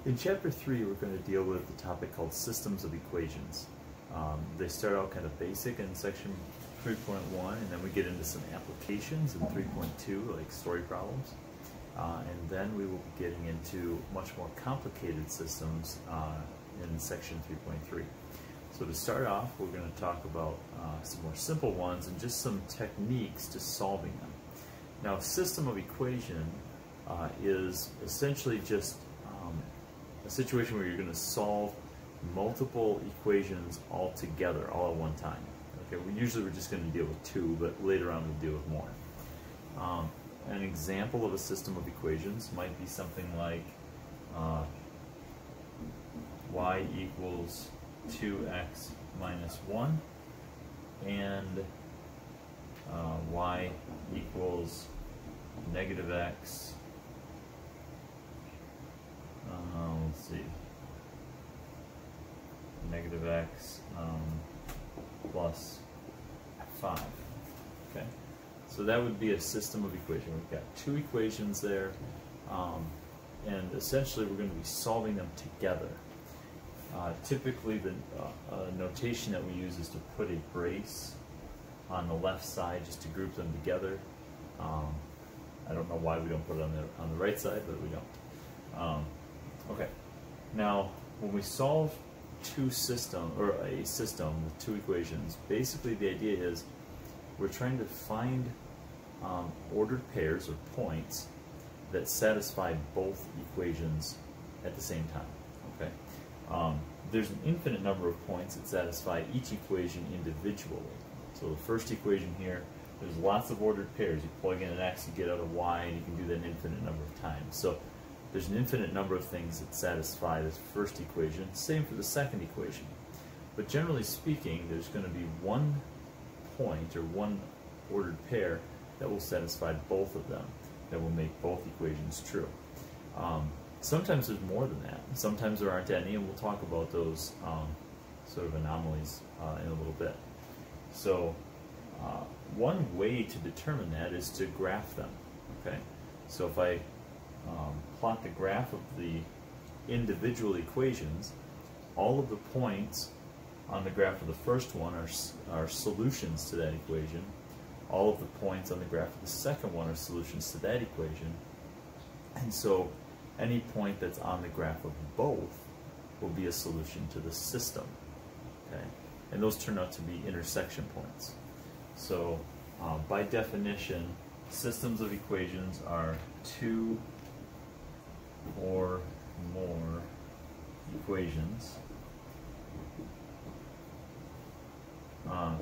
In Chapter 3, we're going to deal with the topic called systems of equations. They start out kind of basic in section 3.1, and then we get into some applications in 3.2, like story problems. And then we will be getting into much more complicated systems in section 3.3. So to start off, we're going to talk about some more simple ones and just some techniques to solving them. Now, a system of equation is essentially just a situation where you're going to solve multiple equations all together, all at one time. Okay, usually we're just going to deal with two, but later on we'll deal with more. An example of a system of equations might be something like y equals 2x minus 1 and y equals negative x, let's see, negative x plus 5. Okay, so that would be a system of equation. We've got two equations there, and essentially we're going to be solving them together. Typically the notation that we use is to put a brace on the left side just to group them together. I don't know why we don't put it on the right side, but we don't. Okay, now when we solve a system with two equations, basically the idea is we're trying to find ordered pairs or points that satisfy both equations at the same time. Okay, there's an infinite number of points that satisfy each equation individually. So the first equation here, there's lots of ordered pairs. You plug in an x, you get out a y, and you can do that an infinite number of times. So there's an infinite number of things that satisfy this first equation. Same for the second equation. But generally speaking, there's going to be one point or one ordered pair that will satisfy both of them, that will make both equations true. Sometimes there's more than that. Sometimes there aren't any, and we'll talk about those sort of anomalies in a little bit. So one way to determine that is to graph them. Okay, so if I plot the graph of the individual equations, all of the points on the graph of the first one are solutions to that equation. All of the points on the graph of the second one are solutions to that equation. And so any point that's on the graph of both will be a solution to the system. Okay? And those turn out to be intersection points. So by definition, systems of equations are two or more equations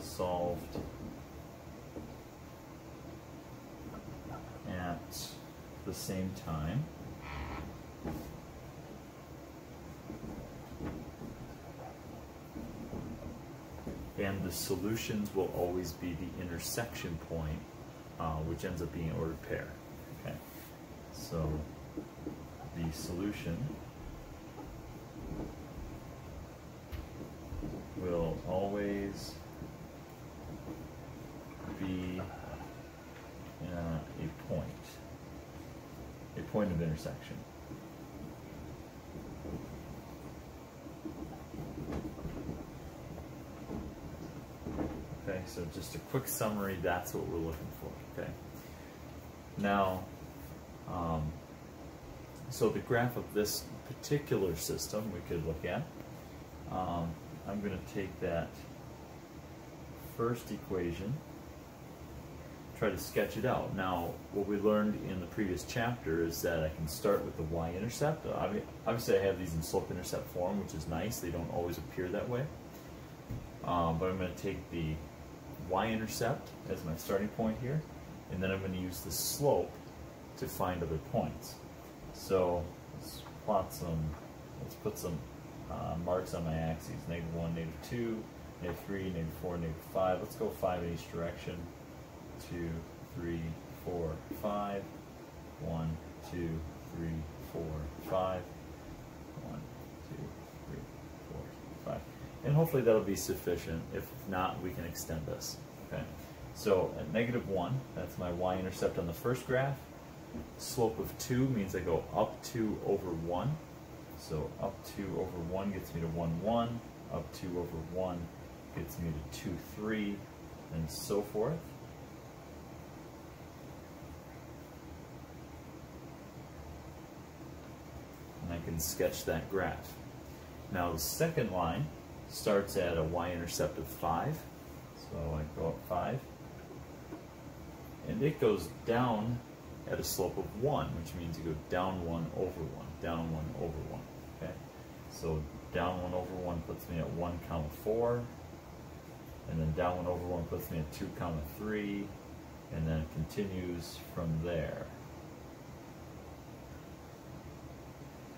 solved at the same time. And the solutions will always be the intersection point, which ends up being an ordered pair. Okay, so the solution will always be a point of intersection. Okay, so just a quick summary, that's what we're looking for. Okay. Now, so the graph of this particular system we could look at, I'm going to take that first equation, try to sketch it out. Now, what we learned in the previous chapter is that I can start with the y-intercept. Obviously I have these in slope-intercept form, which is nice. They don't always appear that way. But I'm going to take the y-intercept as my starting point here, and then I'm going to use the slope to find other points. So let's put some marks on my axes, -1, -2, -3, -4, -5. Let's go 5 in each direction. 2, 3, 4, 5. 1, 2, 3, 4, 5. 1, 2, 3, 4, 5. And hopefully that'll be sufficient. If not, we can extend this. Okay. So at -1, that's my y-intercept on the first graph. Slope of 2 means I go up 2 over 1. So up 2 over 1 gets me to 1, 1. Up 2 over 1 gets me to 2, 3, and so forth. And I can sketch that graph. Now the second line starts at a y-intercept of 5. So I go up 5. And it goes down at a slope of 1, which means you go down 1 over 1, down 1 over 1. Okay? So down 1 over 1 puts me at 1, 4. And then down 1 over 1 puts me at 2, 3. And then it continues from there.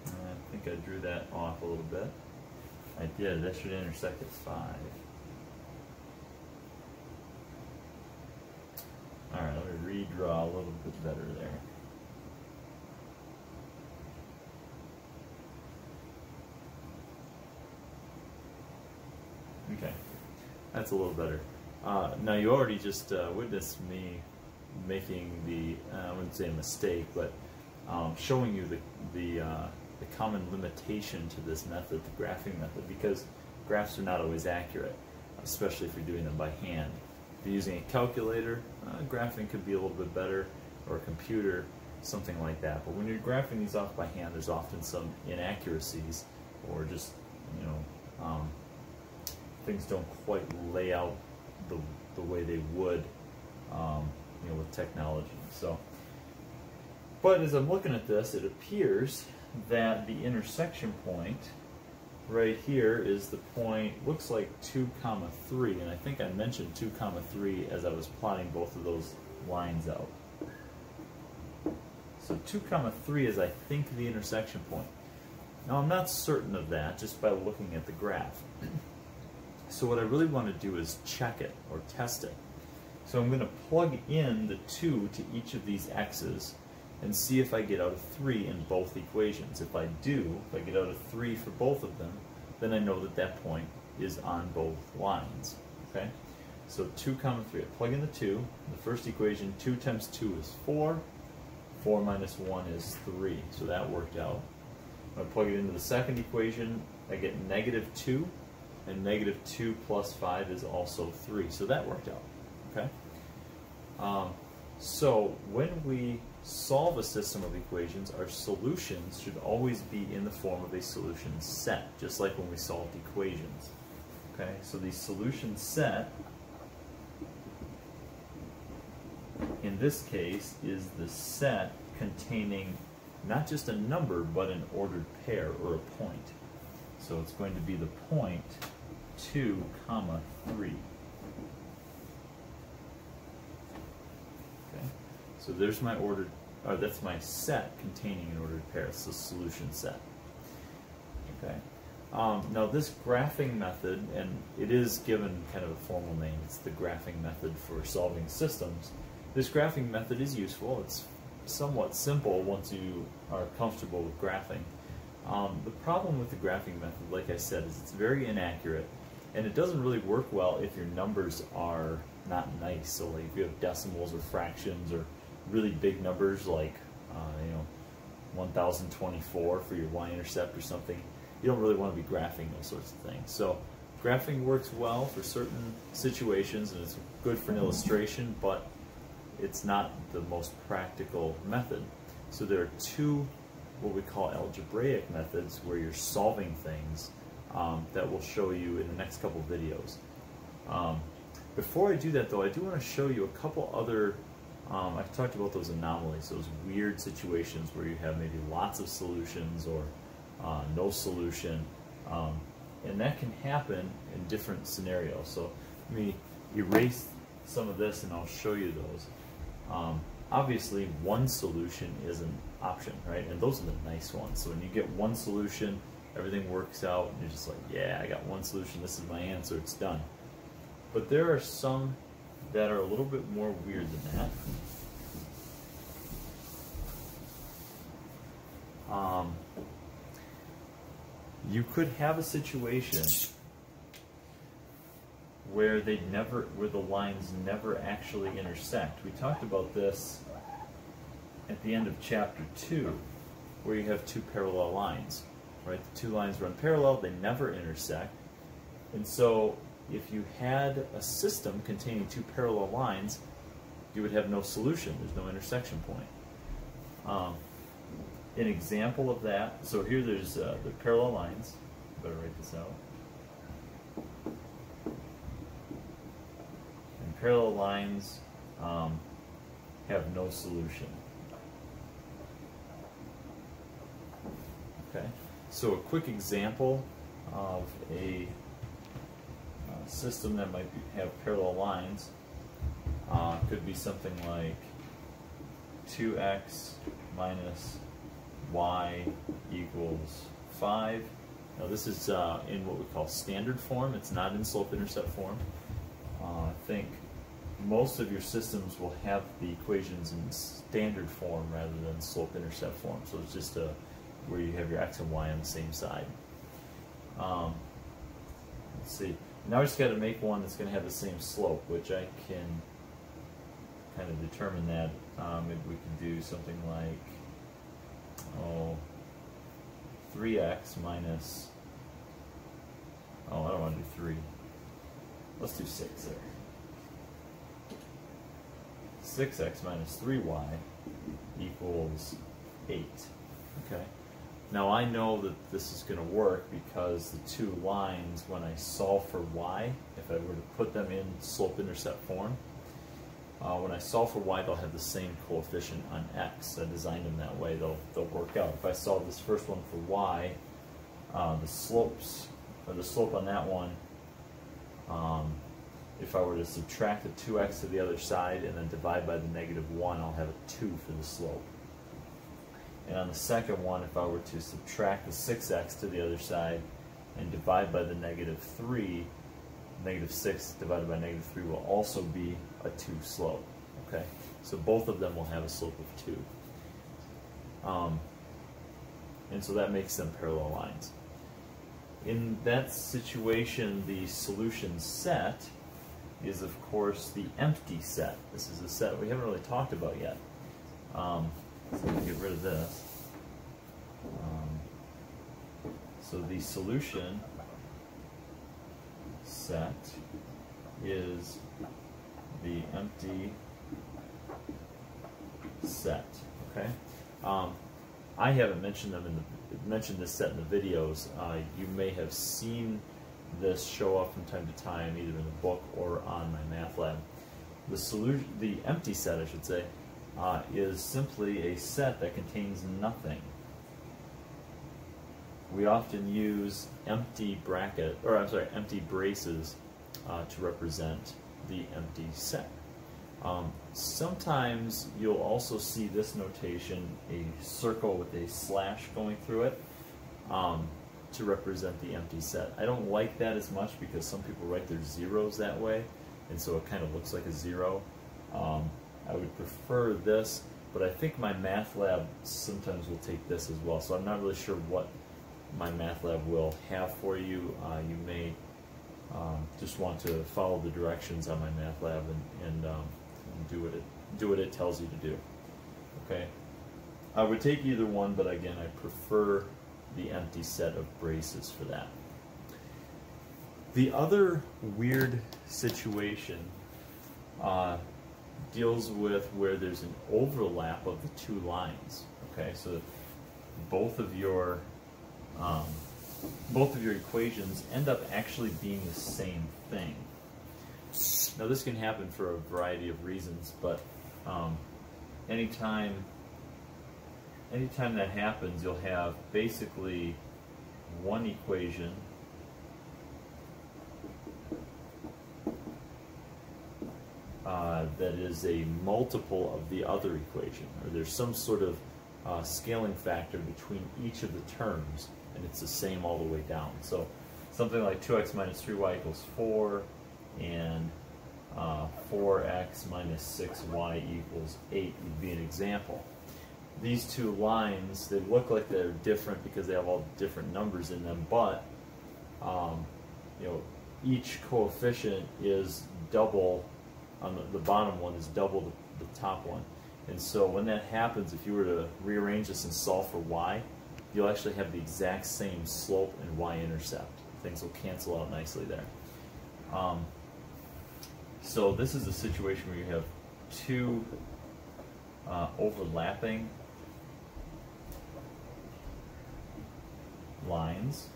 I think I drew that off a little bit. I did. That should intersect at 5. Alright, let me redraw a little bit better there. Okay, that's a little better. Now you already just witnessed me making the, I wouldn't say a mistake, but showing you the common limitation to this method, the graphing method, because graphs are not always accurate, especially if you're doing them by hand. If you're using a calculator, graphing could be a little bit better, or a computer, something like that. But when you're graphing these off by hand, there's often some inaccuracies, or just, you know, things don't quite lay out the way they would, you know, with technology. So, but as I'm looking at this, it appears that the intersection point right here is the point, looks like 2, 3, and I think I mentioned 2, 3 as I was plotting both of those lines out. So 2, 3 is, I think, the intersection point. Now I'm not certain of that just by looking at the graph. So what I really want to do is check it, or test it. So I'm going to plug in the 2 to each of these x's and see if I get out a 3 in both equations. If I do, if I get out a 3 for both of them, then I know that that point is on both lines. Okay? So 2, 3. I plug in the 2. The first equation, 2 times 2 is 4. 4 minus 1 is 3. So that worked out. When I plug it into the second equation, I get -2. And -2 plus 5 is also 3. So that worked out. Okay? So when we solve a system of equations, our solutions should always be in the form of a solution set, just like when we solved equations. Okay, so the solution set, in this case, is the set containing not just a number, but an ordered pair, or a point. So it's going to be the point 2, 3. So there's my ordered, or that's my set containing an ordered pair. It's the solution set. Okay. Now this graphing method, and it is given kind of a formal name, it's the graphing method for solving systems. This graphing method is useful. It's somewhat simple once you are comfortable with graphing. The problem with the graphing method, like I said, is it's very inaccurate, and it doesn't really work well if your numbers are not nice. So like if you have decimals or fractions or really big numbers like you know, 1024 for your y-intercept or something, you don't really want to be graphing those sorts of things. So graphing works well for certain situations, and it's good for an illustration, but it's not the most practical method. So there are two what we call algebraic methods where you're solving things that we'll show you in the next couple videos. Before I do that though, I do want to show you a couple other, I've talked about those anomalies, those weird situations where you have maybe lots of solutions or no solution, and that can happen in different scenarios. So let me erase some of this and I'll show you those. Obviously one solution is an option, right? And those are the nice ones. So when you get one solution, everything works out, and you're just like, yeah, I got one solution, this is my answer, it's done. But there are some that are a little bit more weird than that. You could have a situation where the lines never actually intersect. We talked about this at the end of chapter 2, where you have two parallel lines, right? The two lines run parallel, they never intersect. And so if you had a system containing two parallel lines, you would have no solution. There's no intersection point. An example of that, so here there's the parallel lines. Better write this out. And parallel lines have no solution. Okay, so a quick example of a system that might have parallel lines could be something like 2x minus y equals 5. Now this is in what we call standard form. It's not in slope-intercept form. I think most of your systems will have the equations in standard form rather than slope-intercept form. So it's just where you have your x and y on the same side. Let's see. Now we just got to make one that's going to have the same slope, which I can kind of determine that. Maybe we can do something like 3x minus, I don't want to do 3. Let's do 6 there. 6x minus 3y equals 8. Okay. Now I know that this is going to work because the two lines, when I solve for y, if I were to put them in slope-intercept form, when I solve for y, they'll have the same coefficient on x. I designed them that way. They'll work out. If I solve this first one for y, the slope on that one, if I were to subtract the 2x to the other side and then divide by the -1, I'll have a 2 for the slope. And on the second one, if I were to subtract the 6x to the other side and divide by the -3, -6 divided by -3 will also be a 2 slope. Okay, so both of them will have a slope of 2. And so that makes them parallel lines. In that situation, the solution set is, of course, the empty set. This is a set we haven't really talked about yet. So we'll get rid of this. So the solution set is the empty set. Okay. I haven't mentioned mentioned this set in the videos. You may have seen this show up from time to time, either in the book or on my math lab. The empty set, I should say, is simply a set that contains nothing. We often use empty braces to represent the empty set. Sometimes you'll also see this notation, a circle with a slash going through it, to represent the empty set. I don't like that as much because some people write their zeros that way, and so it kind of looks like a 0. I would prefer this, but I think my math lab sometimes will take this as well, so I'm not really sure what my math lab will have for you. You may just want to follow the directions on my math lab and do what it tells you to do. Okay, I would take either one, but again, I prefer the empty set of braces for that. The other weird situation deals with where there's an overlap of the two lines. Okay, so both of your equations end up actually being the same thing. Now this can happen for a variety of reasons, but anytime that happens, you'll have basically one equation that is a multiple of the other equation, or there's some sort of scaling factor between each of the terms, and it's the same all the way down. So something like 2x minus 3y equals 4, and 4x minus 6y equals 8 would be an example. These two lines, they look like they're different because they have all different numbers in them, but each coefficient is double. On the bottom one is double the top one. And so when that happens, if you were to rearrange this and solve for y, you'll actually have the exact same slope and y-intercept. Things will cancel out nicely there. So this is a situation where you have two overlapping lines,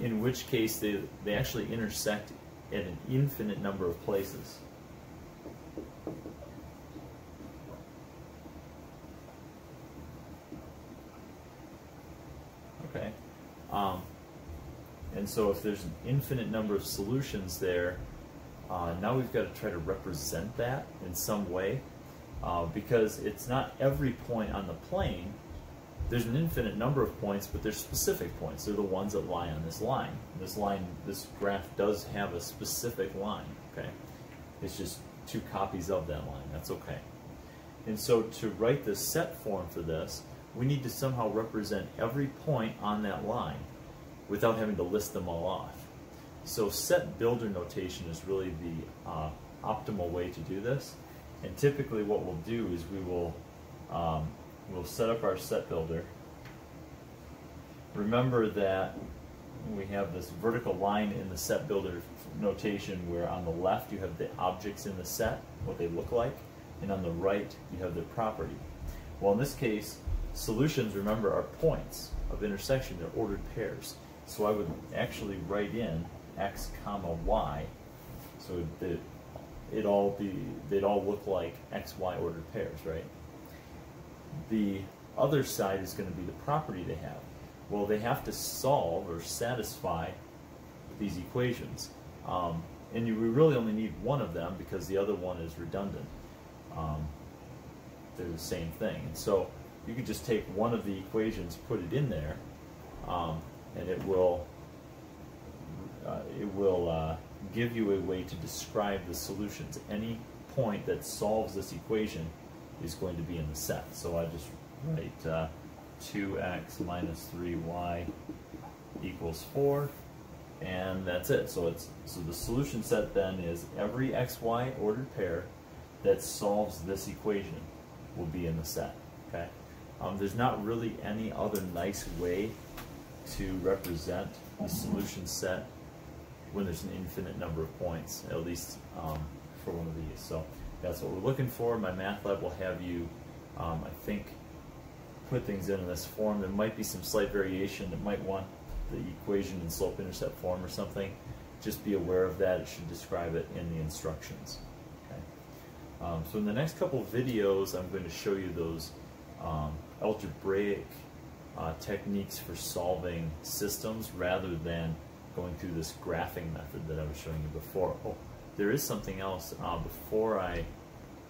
in which case they actually intersect at an infinite number of places. Okay. And so if there's an infinite number of solutions there, now we've got to try to represent that in some way, because it's not every point on the plane. There's an infinite number of points, but there's specific points. They're the ones that lie on this line. This graph does have a specific line, okay? It's just two copies of that line. That's okay. And so to write the set form for this, we need to somehow represent every point on that line without having to list them all off. So set builder notation is really the optimal way to do this. And typically what we'll do is we'll set up our set builder. Remember that we have this vertical line in the set builder notation where on the left you have the objects in the set, what they look like, and on the right you have their property. Well, in this case, solutions, remember, are points of intersection. They're ordered pairs. So I would actually write in x comma y, so they'd all look like x, y ordered pairs, right? The other side is going to be the property they have. Well, they have to solve or satisfy these equations. And we really only need one of them because the other one is redundant. They're the same thing. And so you could just take one of the equations, put it in there, and it will give you a way to describe the solutions. Any point that solves this equation is going to be in the set. So I just write 2x minus 3y equals 4, and that's it. So the solution set then is every xy ordered pair that solves this equation will be in the set. Okay. There's not really any other nice way to represent the solution set when there's an infinite number of points, at least for one of these. So that's what we're looking for. My math lab will have you, I think, put things in this form. There might be some slight variation. It might want the equation in slope-intercept form or something. Just be aware of that. It should describe it in the instructions. Okay. So in the next couple of videos, I'm going to show you those algebraic techniques for solving systems rather than going through this graphing method that I was showing you before. Oh, there is something else before I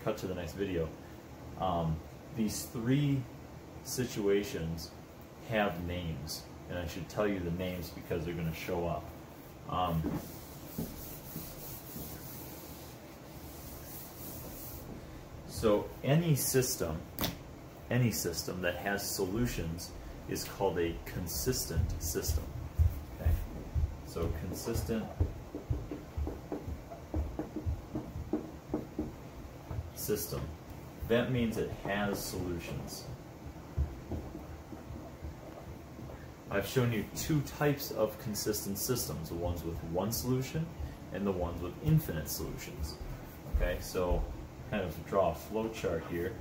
cut to the next video. These three situations have names, and I should tell you the names because they're going to show up. So any system that has solutions is called a consistent system. Okay? So consistent system. That means it has solutions. I've shown you two types of consistent systems, the ones with one solution and the ones with infinite solutions. Okay, so kind of draw a flow chart here.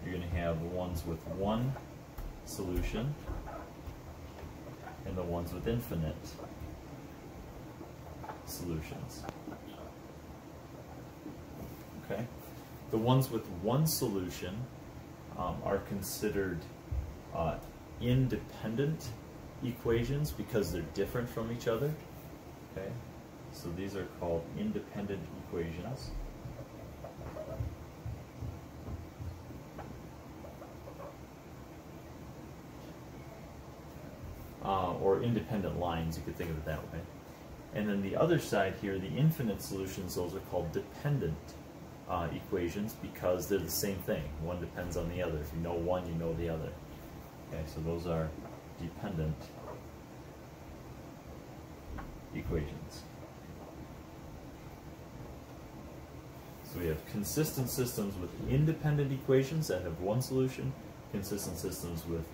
You're going to have the ones with one solution and the ones with infinite solutions. Okay, the ones with one solution are considered independent equations because they're different from each other. Okay, so these are called independent equations. Or independent lines, you could think of it that way. And then the other side here, the infinite solutions, those are called dependent equations because they're the same thing. One depends on the other. If you know one, you know the other. Okay, so those are dependent equations. So we have consistent systems with independent equations that have one solution consistent systems with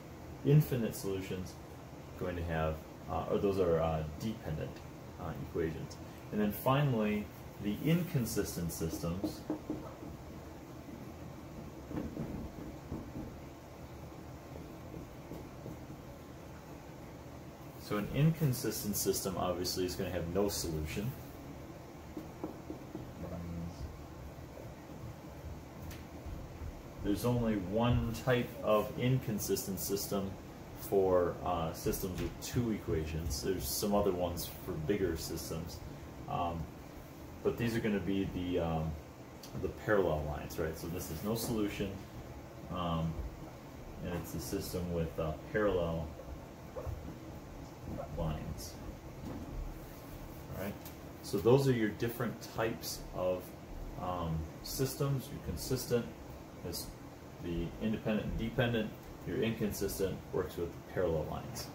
infinite solutions going to have, or those are dependent equations. And then finally, the inconsistent systems so an inconsistent system obviously is going to have no solution. There's only one type of inconsistent system for systems with two equations. There's some other ones for bigger systems, but these are going to be the parallel lines, right? So this is no solution, and it's a system with parallel lines. All right. So those are your different types of systems. Your consistent is the independent and dependent. Your inconsistent works with parallel lines.